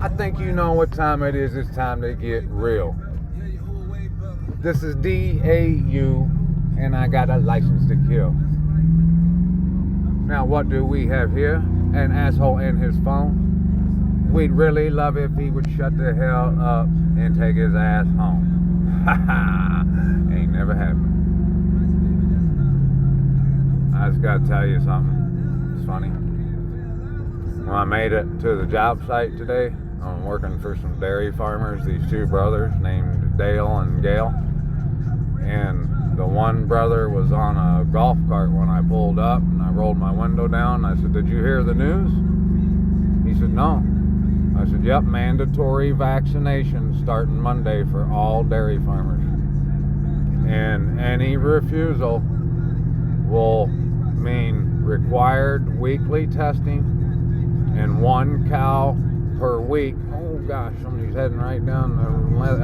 I think you know what time it is. It's time to get real. This is DAU, and I got a license to kill. Now, what do we have here? An asshole in his phone. We'd really love if he would shut the hell up and take his ass home. Ha ha! Ain't never happened. I just gotta tell you something. It's funny. When I made it to the job site today, I'm working for some dairy farmers, these two brothers named Dale and Gale. And the one brother was on a golf cart when I pulled up, and I rolled my window down. I said, "Did you hear the news?" He said, "No." I said, "Yep, mandatory vaccination starting Monday for all dairy farmers. And any refusal will mean required weekly testing and one cow per week." Oh gosh, somebody's heading right down the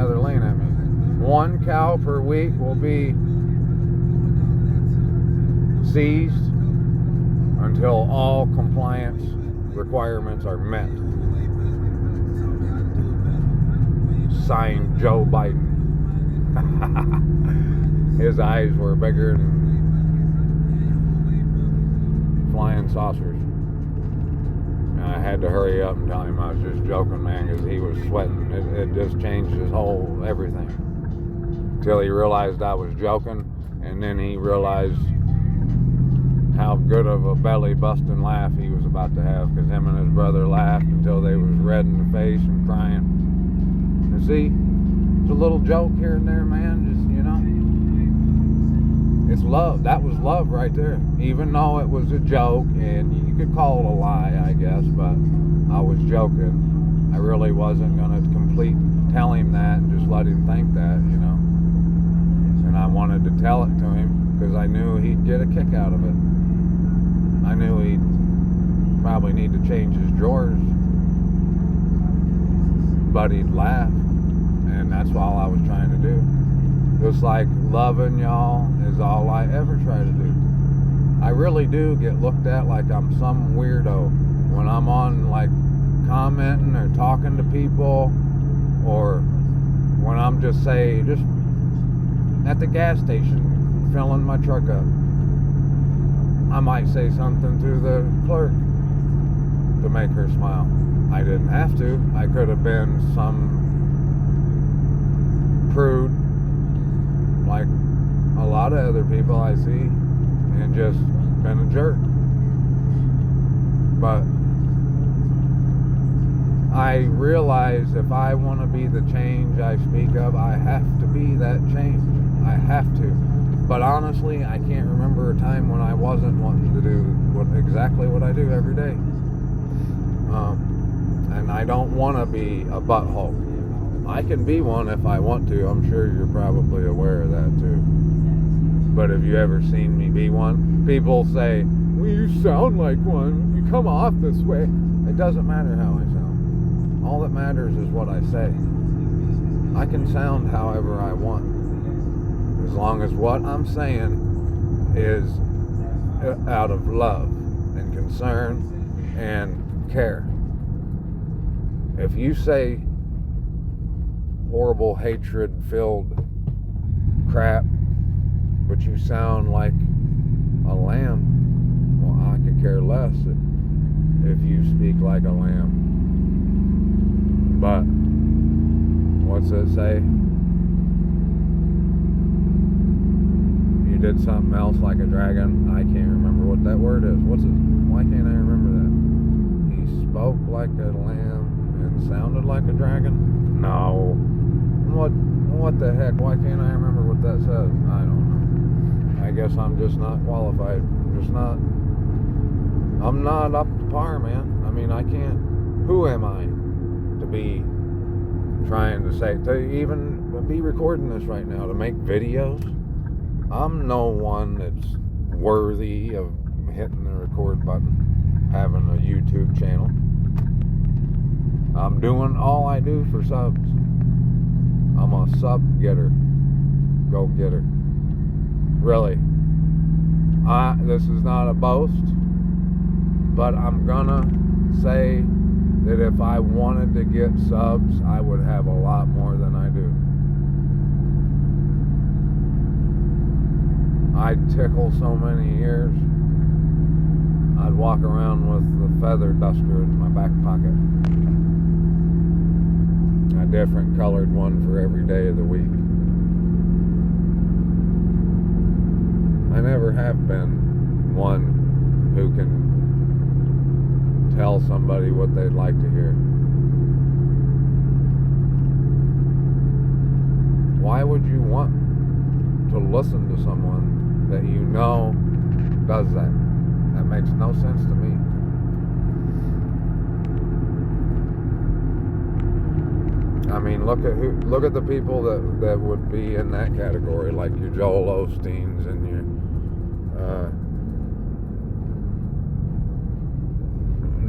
other lane at me. One cow per week will be seized until all compliance requirements are met. Signed, Joe Biden. His eyes were bigger than flying saucers. And I had to hurry up and tell him I was just joking, man, because he was sweating. It just changed his whole everything. Until he realized I was joking, and then he realized how good of a belly-busting laugh he was about to have, because him and his brother laughed until they was red in the face and crying. And see, it's a little joke here and there, man, just, you know. It's love. That was love right there. Even though it was a joke, and you could call it a lie, I guess, but I was joking. I really wasn't going to tell him that and just let him think that, you know. And I wanted to tell it to him because I knew he'd get a kick out of it. I knew he'd probably need to change his drawers, but he'd laugh, and that's all I was trying to do. Just like loving y'all is all I ever try to do. I really do get looked at like I'm some weirdo when I'm on, like, commenting or talking to people, or when I'm just at the gas station filling my truck up. I might say something to the clerk to make her smile. I didn't have to. I could have been some prude like a lot of other people I see and just been a jerk. But I realize if I want to be the change I speak of, I have to be that change. I have to. But honestly, I can't remember a time when I wasn't wanting to do exactly what I do every day. And I don't want to be a butthole. I can be one if I want to. I'm sure you're probably aware of that too. But have you ever seen me be one? People say, "Well, you sound like one. You come off this way." It doesn't matter how I sound. All that matters is what I say. I can sound however I want, as long as what I'm saying is out of love and concern and care. If you say horrible, hatred-filled crap, but you sound like a lamb, well, I could care less if you speak like a lamb. But what's it say? You did something else like a dragon. I can't remember what that word is. Why can't I remember that? He spoke like a lamb and sounded like a dragon? No. What the heck? Why can't I remember what that says? I don't know. I guess I'm just not qualified. I'm not up to par, man. I mean, I can't. Who am I to be trying to say, to even be recording this right now, to make videos? I'm no one that's worthy of hitting the record button, having a YouTube channel. I'm doing all I do for subs. I'm a sub getter. Go getter. Really. This is not a boast, but I'm gonna say that if I wanted to get subs, I would have a lot more than I do. I'd tickle so many ears. I'd walk around with the feather duster in my back pocket. A different colored one for every day of the week. I never have been one who can tell somebody what they'd like to hear. Why would you want to listen to someone that you know does that? That makes no sense to me. I mean, look at the people that would be in that category, like your Joel Osteens and your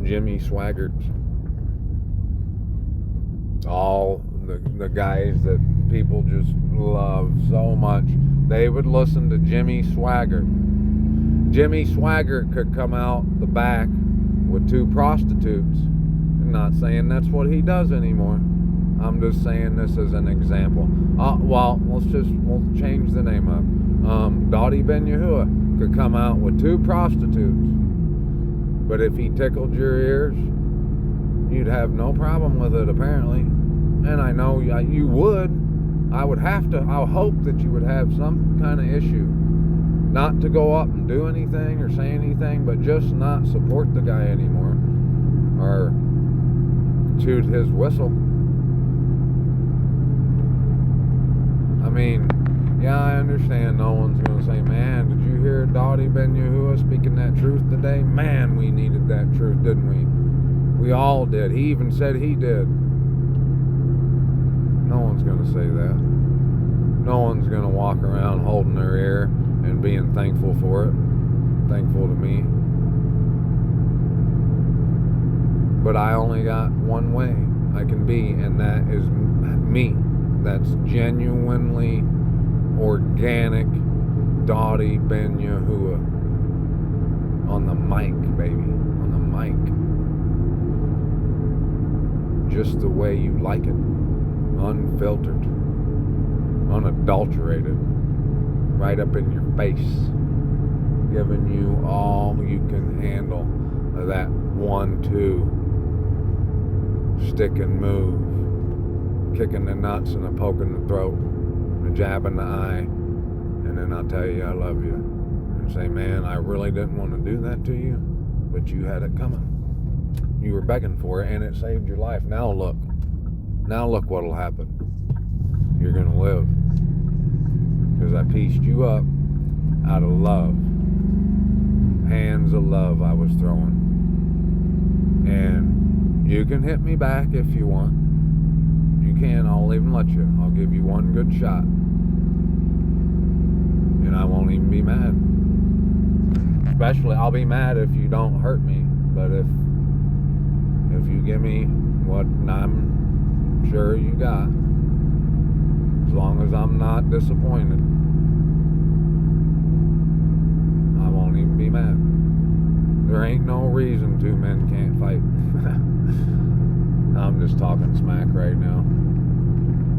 Jimmy Swaggarts, all the guys that people just love so much. They would listen to Jimmy Swaggart. Jimmy Swaggart could come out the back with 2 prostitutes. I'm not saying that's what he does anymore. I'm just saying this as an example. Well, we'll change the name up. Dottie Ben Yahuwah could come out with 2 prostitutes. But if he tickled your ears, you'd have no problem with it, apparently. And I know you would. I would hope that you would have some kind of issue. Not to go up and do anything or say anything, but just not support the guy anymore. Or toot his whistle. I mean, yeah, I understand no one's going to say, man, did you hear Dottie Ben Yahuwah speaking that truth today? Man, we needed that truth, didn't we? We all did. He even said he did. No one's going to say that. No one's going to walk around holding their ear and being thankful for it. Thankful to me. But I only got one way I can be, and that is me. That's genuinely organic Dottie Ben Yahuwah. On the mic, baby. On the mic. Just the way you like it. Unfiltered. Unadulterated. Right up in your face. Giving you all you can handle of that 1-2. Stick and move. Kicking the nuts and a poke in the throat. A jab in the eye. And then I'll tell you I love you. And say, man, I really didn't want to do that to you, but you had it coming. You were begging for it, and it saved your life. Now look what'll happen. You're gonna live. Because I pieced you up out of love. Hands of love I was throwing. And you can hit me back if you want. You can, I'll even let you. I'll give you one good shot. And I won't even be mad. Especially, I'll be mad if you don't hurt me. But if you give me what I'm sure you got, as long as I'm not disappointed, I won't even be mad. There ain't no reason 2 men can't fight. I'm just talking smack right now.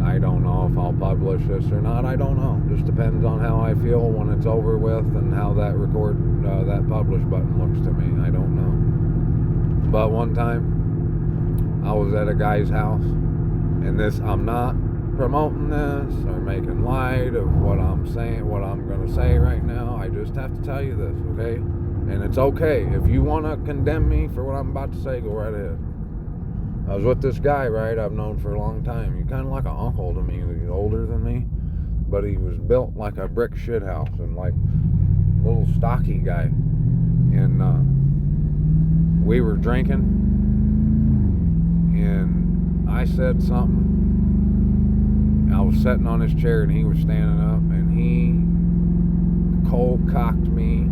I don't know if I'll publish this or not. I don't know. Just depends on how I feel when it's over with and how that that publish button looks to me. I don't know. But one time, I was at a guy's house, and I'm not promoting this or making light of what I'm saying, what I'm going to say right now. I just have to tell you this, okay? And it's okay. If you want to condemn me for what I'm about to say, go right ahead. I was with this guy, right, I've known for a long time. He's kind of like an uncle to me. He's older than me, but he was built like a brick shithouse and like a little stocky guy. And we were drinking, and I said something. I was sitting on his chair, and he was standing up, and he cold-cocked me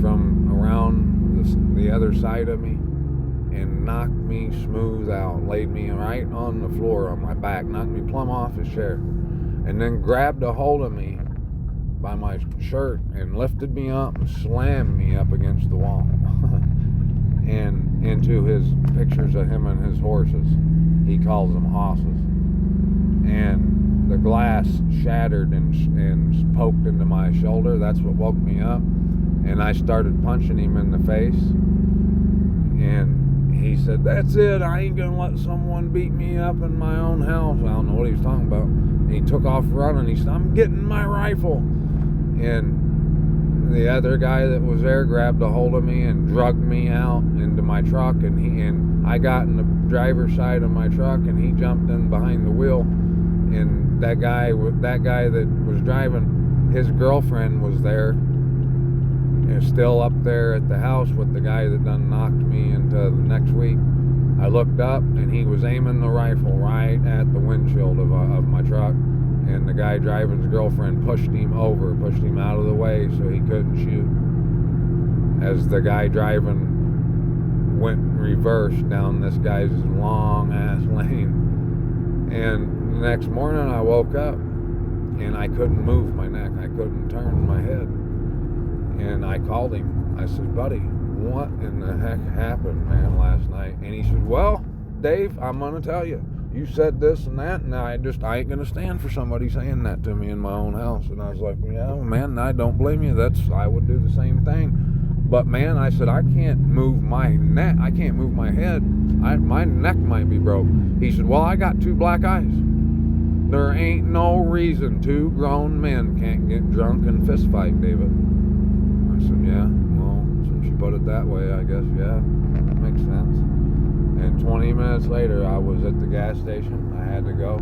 from around the other side of me and knocked me smooth out, laid me right on the floor on my back, knocked me plumb off his chair, and then grabbed a hold of me by my shirt and lifted me up and slammed me up against the wall. And into his pictures of him and his horses. He calls them hosses. And the glass shattered and poked into my shoulder. That's what woke me up. And I started punching him in the face. And he said, "That's it. I ain't going to let someone beat me up in my own house." I don't know what he was talking about. And he took off running. He said, "I'm getting my rifle." And the other guy that was there grabbed a hold of me and drugged me out into my truck. And I got in the driver's side of my truck, and he jumped in behind the wheel. And that guy that was driving, his girlfriend was there, and still up there at the house with the guy that done knocked me into the next week. I looked up, and he was aiming the rifle right at the windshield of my truck. And the guy driving's girlfriend pushed him out of the way so he couldn't shoot. As the guy driving went reverse down this guy's long ass lane. And the next morning I woke up and I couldn't move my neck. I couldn't turn my head. And I called him. I said, "Buddy, what in the heck happened, man, last night?" And he said, "Well, Dave, I'm going to tell you. You said this and that, and I ain't gonna stand for somebody saying that to me in my own house." And I was like, "Yeah, man, I don't blame you. I would do the same thing. But man," I said, "I can't move my neck. I can't move my head. My neck might be broke." He said, "Well, I got 2 black eyes. There ain't no reason 2 grown men can't get drunk and fist fight, David." I said, "Yeah, well, since you put it that way, I guess, yeah, that makes sense." And 20 minutes later, I was at the gas station. I had to go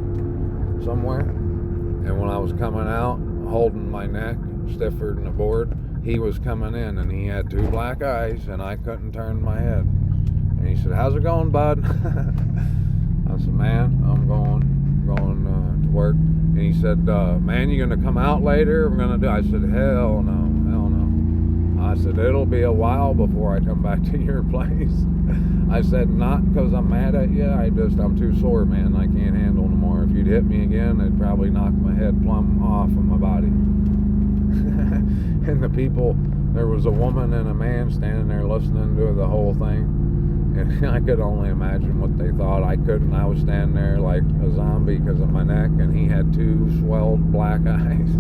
somewhere. And when I was coming out, holding my neck stiffer than a board, he was coming in, and he had 2 black eyes, and I couldn't turn my head. And he said, "How's it going, bud?" I said, "Man, I'm going to work." And he said, "Man, you going to come out later? We're going to do." I said, hell no. I said, "It'll be a while before I come back to your place." I said, "Not because I'm mad at you. I'm too sore, man. I can't handle no more. If you'd hit me again, it'd probably knock my head plumb off of my body." And the people, there was a woman and a man standing there listening to the whole thing. And I could only imagine what they thought. I couldn't. I was standing there like a zombie because of my neck, and he had 2 swelled black eyes.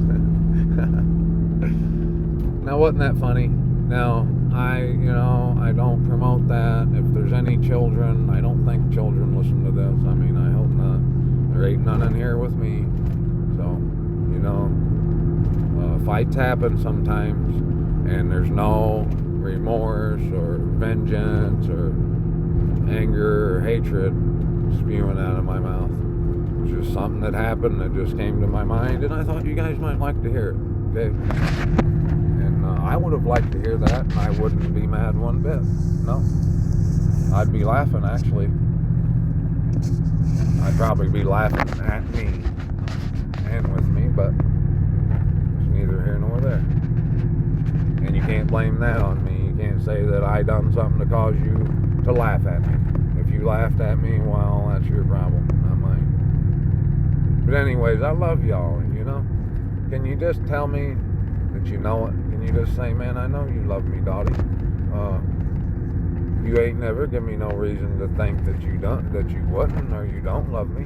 Now, wasn't that funny? Now, I don't promote that. If there's any children, I don't think children listen to this. I mean, I hope not. There ain't none in here with me. So, fights happen sometimes, and there's no remorse or vengeance or anger or hatred spewing out of my mouth. It's just something that happened that just came to my mind, and I thought you guys might like to hear it. Okay? I would have liked to hear that, and I wouldn't be mad one bit. No. I'd be laughing, actually. I'd probably be laughing at me and with me, but it's neither here nor there. And you can't blame that on me. You can't say that I done something to cause you to laugh at me. If you laughed at me, well, that's your problem, not mine. But anyways, I love y'all, Can you just tell me that you know it? Can you just say, "Man, I know you love me, Dottie. You ain't never give me no reason to think that you wouldn't, or you don't love me."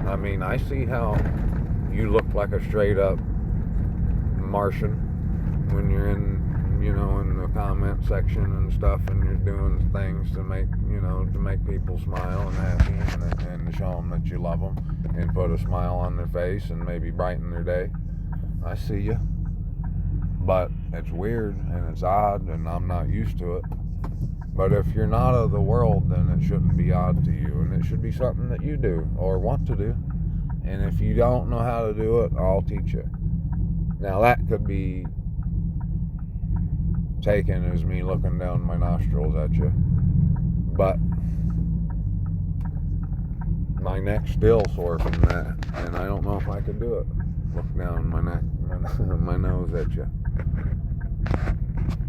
I mean, I see how you look like a straight up Martian when you're in the comment section and stuff, and you're doing things to make people smile and happy, and to show them that you love them, and put a smile on their face and maybe brighten their day. I see you. But it's weird and it's odd, and I'm not used to it. But if you're not of the world, then it shouldn't be odd to you, and it should be something that you do or want to do. And if you don't know how to do it, I'll teach you. Now, that could be taken as me looking down my nostrils at you, but my neck's still sore from that, and I don't know if I could do it. Look down my neck, my nose at you.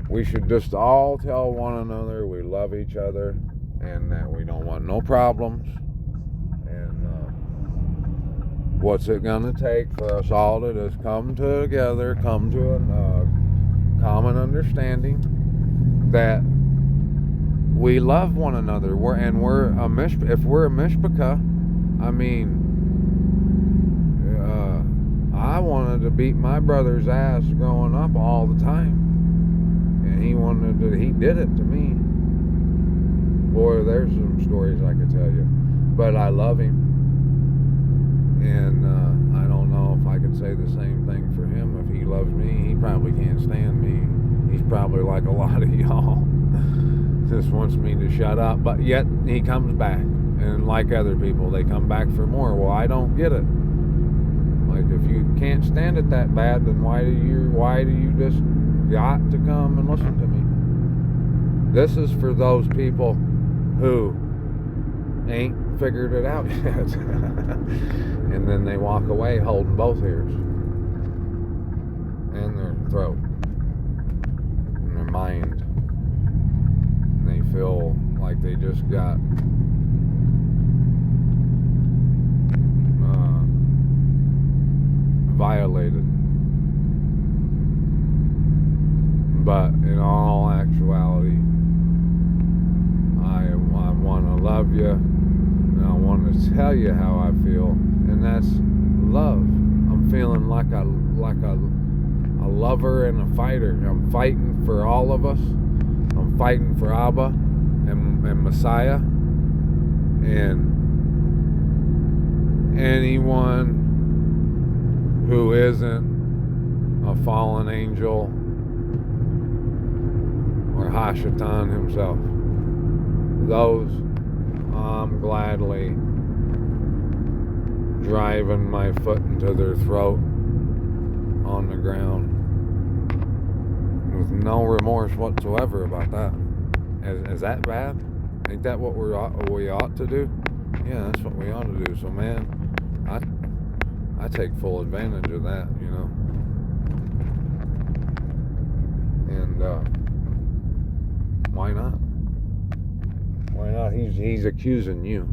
We should just all tell one another we love each other, and that we don't want no problems. And what's it gonna take for us all to just come together, come to a common understanding that we love one another. If we're a mishpachah, I mean, I wanted to beat my brother's ass growing up all the time, and he did it to me. Boy, there's some stories I could tell you, but I love him, and I don't know if I could say the same thing for him. If he loves me, he probably can't stand me. He's probably like a lot of y'all, just wants me to shut up, but yet he comes back, and like other people, they come back for more. Well, I don't get it. Like, if you can't stand it that bad, then why do you just got to come and listen to me? This is for those people who ain't figured it out yet. And then they walk away holding both ears and their throat and their mind. And they feel like they just got violated. But in all actuality, I want to love you, and I want to tell you how I feel, and that's love. I'm feeling like a lover and a fighter. I'm fighting for all of us. I'm fighting for Abba and Messiah, and anyone who isn't a fallen angel or Hashatan himself. Those I'm gladly driving my foot into their throat on the ground with no remorse whatsoever about that. Is that bad? Ain't that what we ought to do? Yeah, that's what we ought to do. So, man, I take full advantage of that, you know. And why not? Why not? He's accusing you.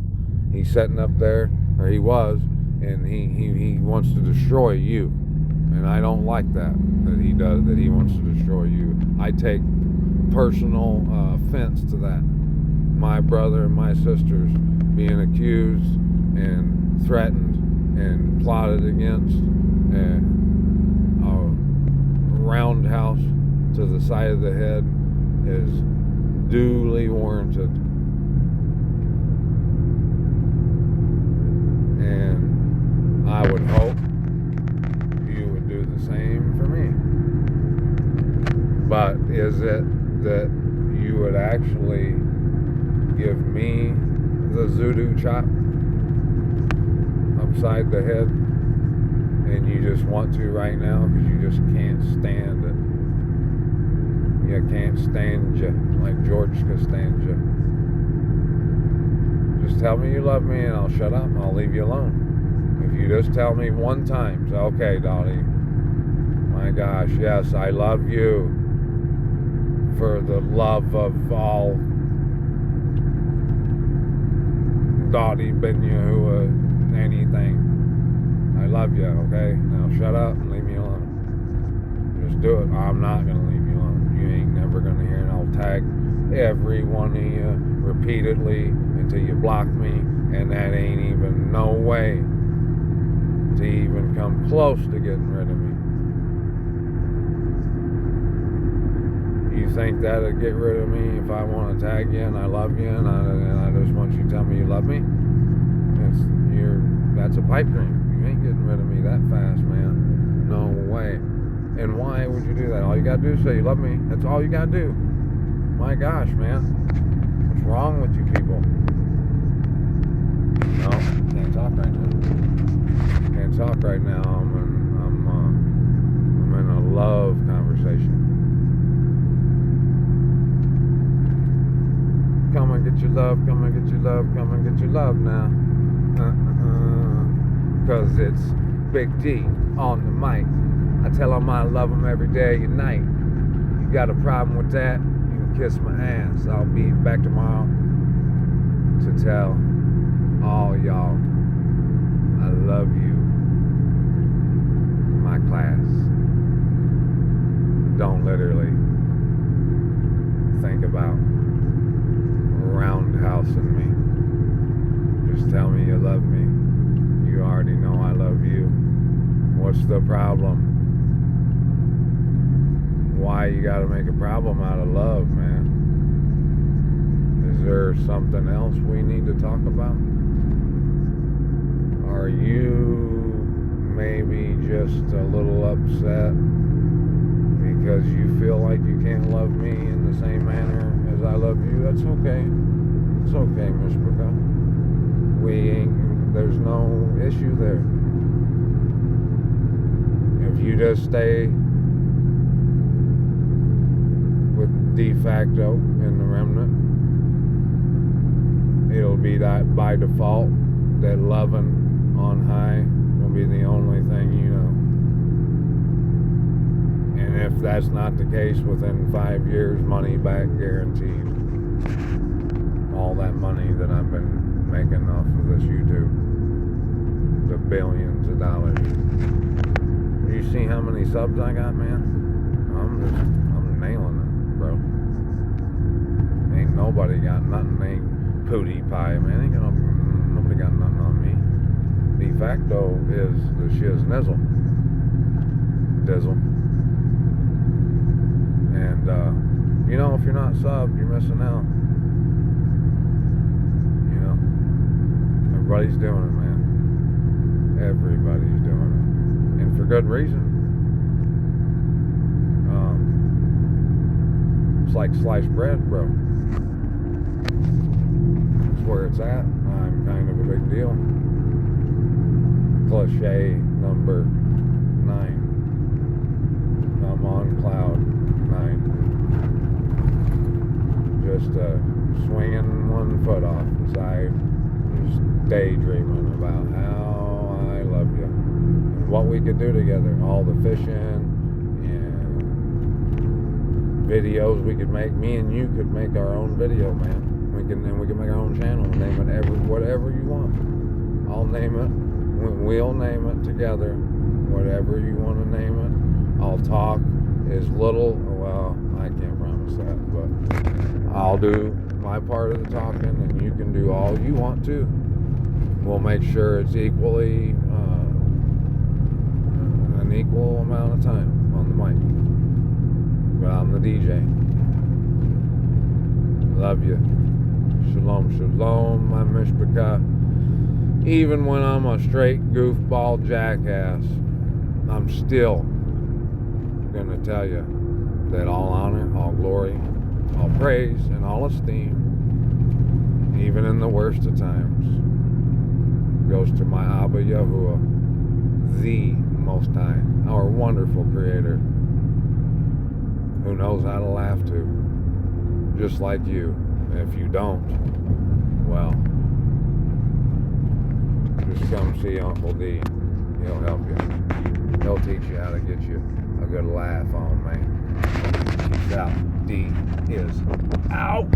He's sitting up there, or he was, and he wants to destroy you. And I don't like that he does, that he wants to destroy you. I take personal offense to that. My brother and my sisters being accused and threatened and plotted against, a roundhouse to the side of the head is duly warranted. And I would hope you would do the same for me. But is it that you would actually give me the Zudu chop upside the head, and you just want to right now because you just can't stand it? You can't stand you like George Costanza. Just tell me you love me and I'll shut up and I'll leave you alone. If you just tell me one time, say, okay, Dottie, my gosh, yes, I love you for the love of all Dottie Ben Yahuwah, anything. I love you, okay? Now shut up and leave me alone. Just do it. I'm not going to leave you alone. You ain't never going to hear, and I'll tag every one of you repeatedly until you block me, and that ain't even no way to even come close to getting rid of me. You think that'd get rid of me if I want to tag you and I love you and I just want you to tell me you love me? That's a pipe dream. You ain't getting rid of me that fast, man. No way. And why would you do that? All you gotta do is say you love me. That's all you gotta do. My gosh, man. What's wrong with you people? No, can't talk right now. Can't talk right now. I'm in a love conversation. Come and get your love, come and get your love, come and get your love now. Cause it's Big D on the mic. I tell them I love them every day and night. You got a problem with that? You can kiss my ass. I'll be back tomorrow to tell all y'all I love you. My class. Don't literally think about roundhousing me. Just tell me you love me. You already know I love you. What's the problem? Why you gotta make a problem out of love, man? Is there something else we need to talk about? Are you maybe just a little upset because you feel like you can't love me in the same manner as I love you? That's okay. It's okay, Miss Brooke. There's no issue there. If you just stay with de facto in the remnant, it'll be that by default that loving on high will be the only thing you know. And if that's not the case, within 5 years, money back guaranteed. All that money that I've been making off of this YouTube, the billions of dollars. You see how many subs I got, man? I'm nailing it, bro. Ain't nobody got nothing. Ain't Pootie Pie, man. Nobody got nothing on me. De facto is the shiz-nizzle. Dizzle. And, if you're not subbed, you're missing out. Everybody's doing it, man. Everybody's doing it. And for good reason. It's like sliced bread, bro. It's where it's at. I'm kind of a big deal. Cliche number 9. I'm on cloud 9. Just swinging one foot off the side. Just daydreaming about how I love you and what we could do together. All the fishing and videos we could make. Me and you could make our own video, man. We can make our own channel and name it whatever you want. I'll name it. We'll name it together. Whatever you want to name it. I'll talk as little. Well, I can't promise that, but I'll do my part of the talking, and you can do all you want to. We'll make sure it's equally an equal amount of time on the mic. But I'm the DJ. Love you. Shalom, shalom, my mishpachah. Even when I'm a straight goofball jackass, I'm still gonna tell you that all honor, all glory, all praise, and all esteem, even in the worst of times, goes to my Abba Yahuwah, the Most High, our wonderful Creator, who knows how to laugh too, just like you. If you don't, well, just come see Uncle D. He'll help you. He'll teach you how to get you a good laugh on, man. Peace out. D is out.